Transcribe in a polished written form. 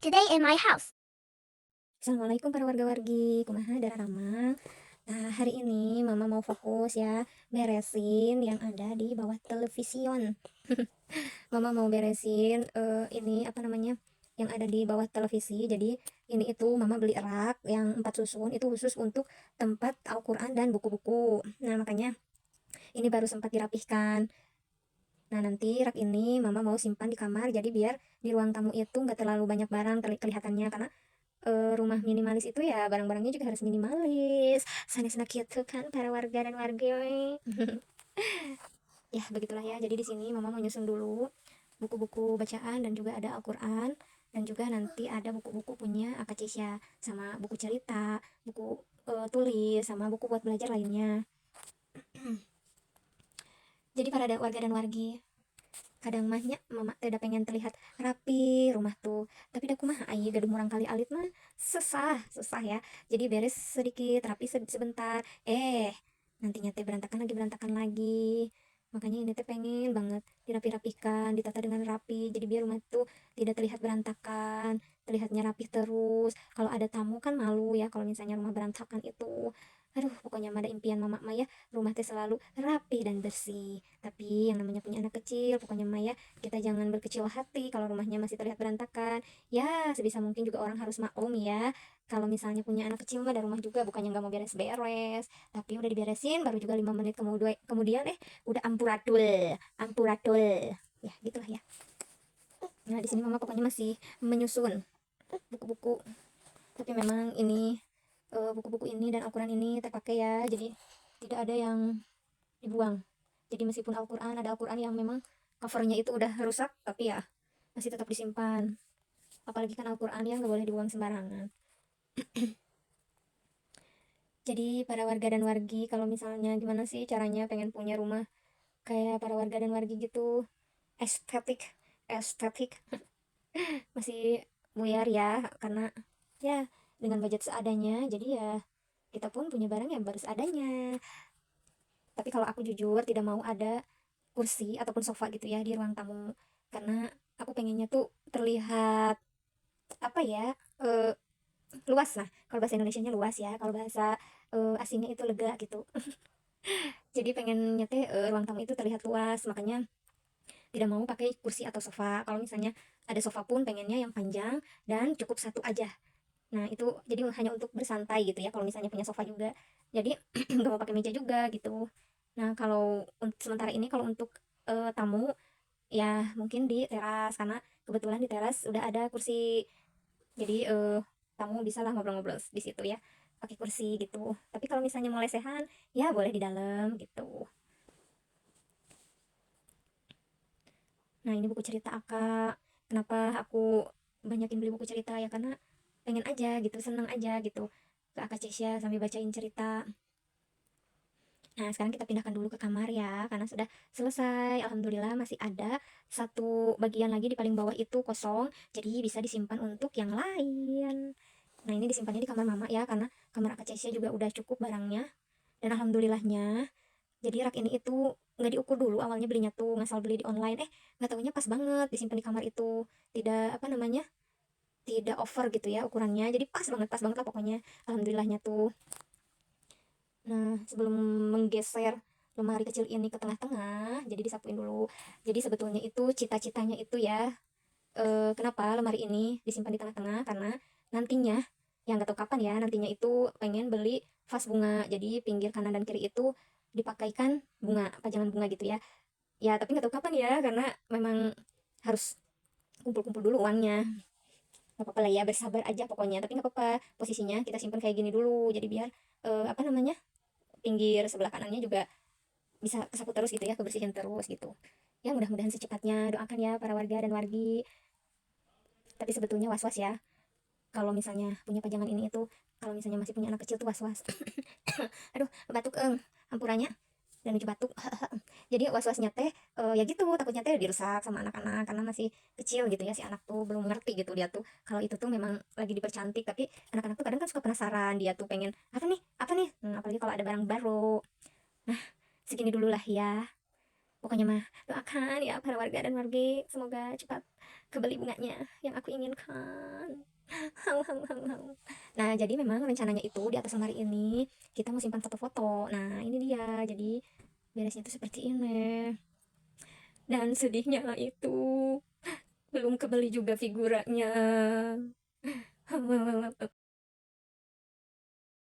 Today in my house. Assalamualaikum para warga-wargi, kumaha dara Ramang. Nah, hari ini mama mau fokus ya beresin yang ada di bawah television. Mama mau beresin ini apa namanya? Yang ada di bawah televisi. Jadi ini itu mama beli rak yang 4 susun itu khusus untuk tempat Al-Qur'an dan buku-buku. Nah, makanya ini baru sempat dirapihkan. Nah, nanti rak ini mama mau simpan di kamar jadi biar di ruang tamu itu nggak terlalu banyak barang kelihatannya karena rumah minimalis itu ya barang-barangnya juga harus minimalis. Sana-sana gitu kan para warga dan warga. Ya, begitulah ya. Jadi di sini mama mau nyusun dulu buku-buku bacaan dan juga ada Al-Qur'an dan juga nanti ada buku-buku punya Akak Cisya sama buku cerita, buku tulis sama buku buat belajar lainnya. Jadi para warga dan wargi, kadang mahnya mama tidak pengen terlihat rapi rumah tuh tapi dah kumaha aye gaduh murang kali alit mah susah ya. Jadi beres sedikit rapi sebentar nantinya teh berantakan lagi. Makanya ini teh pengen banget dirapi-rapikan, ditata dengan rapi jadi biar rumah tuh tidak terlihat berantakan, terlihatnya rapi terus. Kalau ada tamu kan malu ya kalau misalnya rumah berantakan itu. Aduh, pokoknya mah ada impian mama mah ya rumah teh selalu rapi dan bersih. Tapi yang namanya punya anak kecil, pokoknya Maya, kita jangan berkecil hati kalau rumahnya masih terlihat berantakan. Ya, sebisa mungkin juga orang harus maklum ya. Kalau misalnya punya anak kecil mah ada rumah juga bukannya nggak mau beres-beres, tapi udah diberesin baru juga 5 menit kemudian udah amburadul, amburadul. Ya, gitulah ya. Nah, di sini mama pokoknya masih menyusun buku-buku. Tapi memang ini buku-buku ini dan Al-Quran ini terpakai ya, jadi tidak ada yang dibuang. Jadi meskipun Al-Quran ada Al-Quran yang memang covernya itu udah rusak tapi ya masih tetap disimpan. Apalagi kan Al-Quran yang nggak boleh dibuang sembarangan. Jadi para warga dan wargi kalau misalnya gimana sih caranya pengen punya rumah kayak para warga dan wargi gitu, estetik, estetik, masih buyar ya karena ya dengan budget seadanya jadi ya kita pun punya barang yang baru seadanya. Tapi kalau aku jujur tidak mau ada kursi ataupun sofa gitu ya di ruang tamu karena aku pengennya tuh terlihat apa ya, eh, luas lah. Kalau bahasa Indonesianya luas ya, kalau bahasa asingnya itu lega gitu. Jadi pengennya teh ruang tamu itu terlihat luas, makanya tidak mau pakai kursi atau sofa. Kalau misalnya ada sofa pun pengennya yang panjang dan cukup satu aja. Nah itu jadi hanya untuk bersantai gitu ya kalau misalnya punya sofa juga. Jadi nggak mau pakai meja juga gitu. Nah kalau sementara ini kalau untuk tamu ya mungkin di teras karena kebetulan di teras udah ada kursi. Jadi tamu bisa lah ngobrol-ngobrol di situ ya pakai kursi gitu. Tapi kalau misalnya mau lesehan ya boleh di dalam gitu. Nah ini buku cerita Akak. Kenapa aku banyakin beli buku cerita ya karena pengen aja gitu, seneng aja gitu ke Akak Cisya sambil bacain cerita. Nah, sekarang kita pindahkan dulu ke kamar ya, karena sudah selesai. Alhamdulillah masih ada satu bagian lagi di paling bawah itu kosong, jadi bisa disimpan untuk yang lain. Nah, ini disimpannya di kamar mama ya, karena kamar Akak Cesia juga udah cukup barangnya. Dan alhamdulillahnya, jadi rak ini itu nggak diukur dulu, awalnya belinya tuh ngasal beli di online. Nggak tahunya pas banget disimpan di kamar itu. Tidak, apa namanya, tidak over gitu ya ukurannya. Jadi pas banget lah pokoknya. Alhamdulillahnya tuh. Nah, sebelum menggeser lemari kecil ini ke tengah-tengah, jadi disapuin dulu. Jadi sebetulnya itu cita-citanya itu ya, kenapa lemari ini disimpan di tengah-tengah? Karena nantinya, yang nggak tahu kapan ya, nantinya itu pengen beli vas bunga. Jadi pinggir kanan dan kiri itu dipakaikan bunga, pajangan bunga gitu ya. Ya, tapi nggak tahu kapan ya, karena memang harus kumpul-kumpul dulu uangnya. Nggak apa-apa lah ya, bersabar aja pokoknya. Tapi nggak apa-apa, posisinya kita simpan kayak gini dulu. Jadi biar, apa namanya, pinggir sebelah kanannya juga bisa kesapu terus gitu ya, kebersihin terus gitu. Ya mudah-mudahan secepatnya, doakan ya para warga dan wargi. Tapi sebetulnya was-was ya kalau misalnya punya pajangan ini itu, kalau misalnya masih punya anak kecil tuh was-was. Aduh, batuk ampurannya dan lucu batuk. Jadi was-wasnya teh ya gitu, takutnya teh dirusak sama anak-anak karena masih kecil gitu ya, si anak tuh belum ngerti gitu dia tuh kalau itu tuh memang lagi dipercantik. Tapi anak-anak tuh kadang kan suka penasaran, dia tuh pengen apa nih, apalagi kalau ada barang baru. Nah, segini dulu lah ya. Pokoknya mah doakan ya para warga dan wargi, semoga cepat kebeli bunganya yang aku inginkan. Hau, hau, hau, hau. Nah, jadi memang rencananya itu di atas lemari ini kita mau simpan foto-foto. Nah, ini dia. Jadi beresnya itu seperti ini. Dan sedihnya itu belum kebeli juga figuranya.